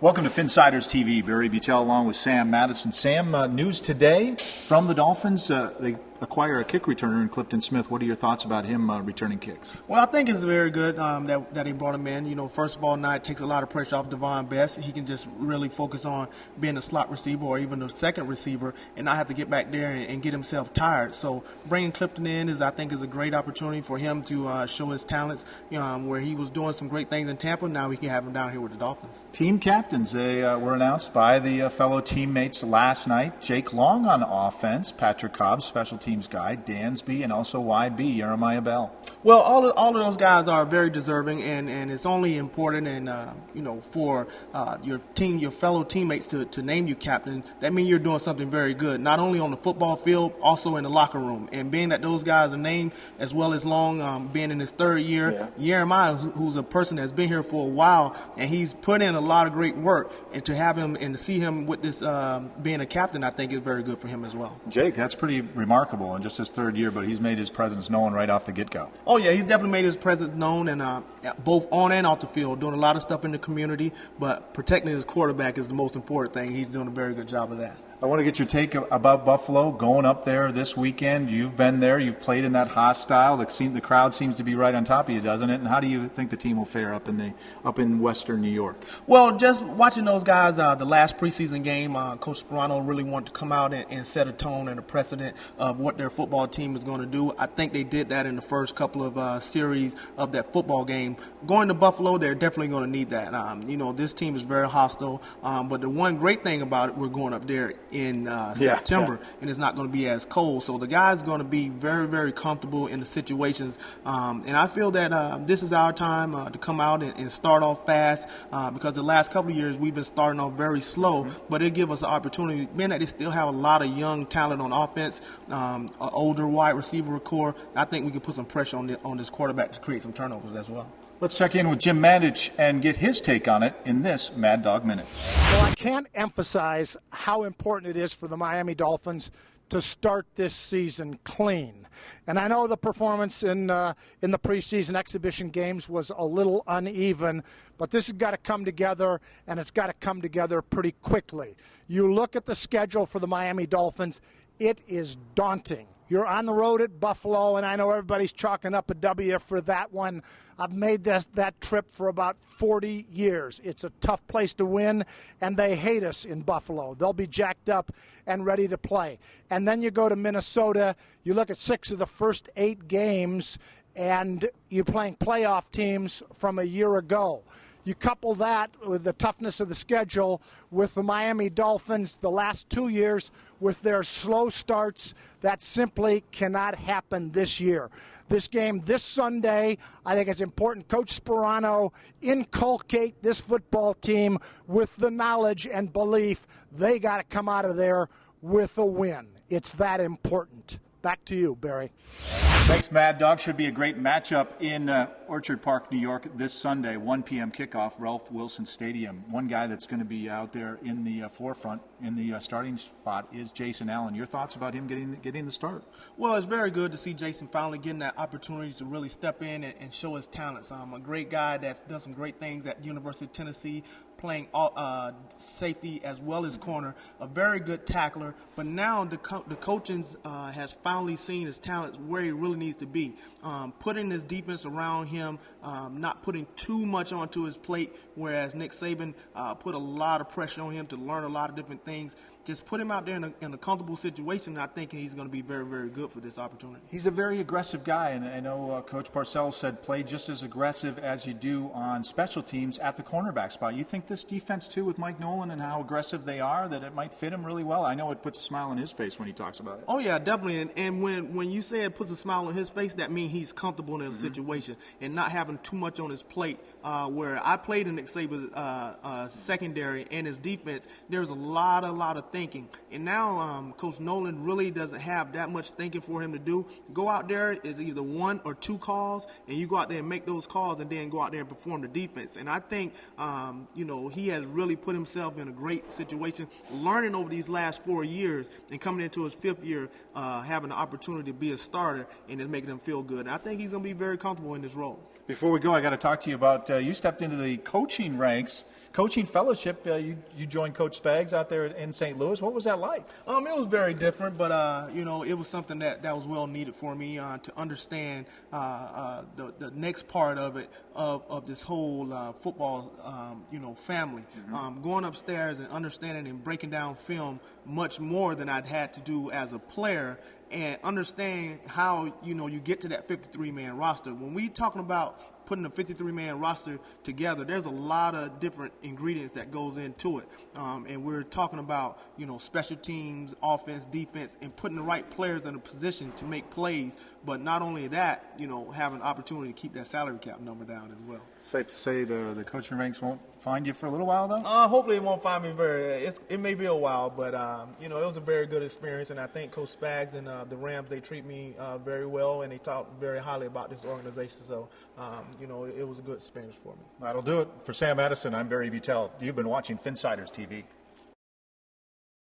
Welcome to Finsiders TV. Barry Butel along with Sam Madison. Sam, news today from the Dolphins. They acquire a kick returner in Clifton Smith. What are your thoughts about him returning kicks? Well, I think it's very good that they brought him in. You know, first of all, now it takes a lot of pressure off Devon Best. He can just really focus on being a slot receiver or even a second receiver and not have to get back there and get himself tired. So bringing Clifton in I think is a great opportunity for him to show his talents. Where he was doing some great things in Tampa, now we can have him down here with the Dolphins. Team captains, they were announced by the fellow teammates last night. Jake Long on offense, Patrick Cobb, special teams guy, Dansby, and also YB, Jeremiah Bell. Well, all of those guys are very deserving, and it's only important for your team, your fellow teammates to name you captain. That means you're doing something very good, not only on the football field, also in the locker room. And being that those guys are named, as well as Long being in his third year, Jeremiah, who's a person that's been here for a while, and he's put in a lot of great work, and to have him and to see him with this being a captain, I think is very good for him as well. Jake, that's pretty remarkable in just his third year, but he's made his presence known right off the get-go. Oh, yeah, he's definitely made his presence known, and both on and off the field, doing a lot of stuff in the community, but protecting his quarterback is the most important thing. He's doing a very good job of that. I want to get your take about Buffalo going up there this weekend. You've been there. You've played in that hostile. The crowd seems to be right on top of you, doesn't it? And how do you think the team will fare up in Western New York? Well, just watching those guys, the last preseason game, Coach Sperano really wanted to come out and set a tone and a precedent of what their football team is going to do. I think they did that in the first couple of series of that football game. Going to Buffalo, they're definitely going to need that. This team is very hostile, but the one great thing about it, we're going up there in September, and it's not going to be as cold. So the guys are going to be very, very comfortable in the situations. And I feel that this is our time to come out and start off fast because the last couple of years we've been starting off very slow, but it gives us an opportunity. Being that they still have a lot of young talent on offense, an older wide receiver core, I think we can put some pressure on this quarterback to create some turnovers as well. Let's check in with Jim Mandich and get his take on it in this Mad Dog Minute. Well, I can't emphasize how important it is for the Miami Dolphins to start this season clean. And I know the performance in the preseason exhibition games was a little uneven, but this has got to come together, and it's got to come together pretty quickly. You look at the schedule for the Miami Dolphins, it is daunting. You're on the road at Buffalo, and I know everybody's chalking up a W for that one. I've made that trip for about 40 years. It's a tough place to win, and they hate us in Buffalo. They'll be jacked up and ready to play. And then you go to Minnesota. You look at 6 of the first 8 games, and you're playing playoff teams from a year ago. You couple that with the toughness of the schedule with the Miami Dolphins the last 2 years with their slow starts. That simply cannot happen this year. This game this Sunday, I think it's important. Coach Sperano inculcate this football team with the knowledge and belief they got to come out of there with a win. It's that important. Back to you, Barry. Thanks, Mad Dog. Should be a great matchup in Orchard Park, New York this Sunday, 1 p.m. kickoff, Ralph Wilson Stadium. One guy that's going to be out there in the forefront in the starting spot is Jason Allen. Your thoughts about him getting the start? Well, it's very good to see Jason finally getting that opportunity to really step in and show his talents. A great guy that's done some great things at University of Tennessee, playing safety as well as corner, a very good tackler. But now the coaching has finally seen his talents where he really needs to be. Putting his defense around him, not putting too much onto his plate, whereas Nick Saban put a lot of pressure on him to learn a lot of different things. Just put him out there in a comfortable situation, and I think he's going to be very, very good for this opportunity. He's a very aggressive guy, and I know Coach Parcells said play just as aggressive as you do on special teams at the cornerback spot. You think this defense, too, with Mike Nolan and how aggressive they are, that it might fit him really well? I know it puts a smile on his face when he talks about it. Oh, yeah, definitely. And when you say it puts a smile on his face, that means he's comfortable in the situation and not having too much on his plate. Where I played in Nick Saban's secondary and his defense, there's a lot of thinking. And now Coach Nolan really doesn't have that much thinking for him to do. Go out there is either 1 or 2 calls, and you go out there and make those calls and then go out there and perform the defense. And I think, he has really put himself in a great situation, learning over these last 4 years and coming into his 5th year, having the opportunity to be a starter, and it's making him feel good. And I think he's going to be very comfortable in this role. Before we go, I got to talk to you about you stepped into the coaching ranks coaching fellowship. You joined Coach Spags out there in St. Louis. What was that like? It was very different, but it was something that was well needed for me to understand the next part of it, of this whole football family. Going upstairs and understanding and breaking down film much more than I'd had to do as a player, and understand how you get to that 53-man roster. When we talking about putting a 53-man roster together, there's a lot of different ingredients that goes into it, and we're talking about special teams, offense, defense, and putting the right players in a position to make plays. But not only that, have an opportunity to keep that salary cap number down as well. Safe to say the coaching ranks won't find you for a little while, though? Hopefully it won't find me it may be a while, but it was a very good experience, and I think Coach Spags and the Rams, they treat me very well, and they talk very highly about this organization. So it was a good experience for me. That'll do it. For Sam Edison, I'm Barry Butel. You've been watching Finsiders TV.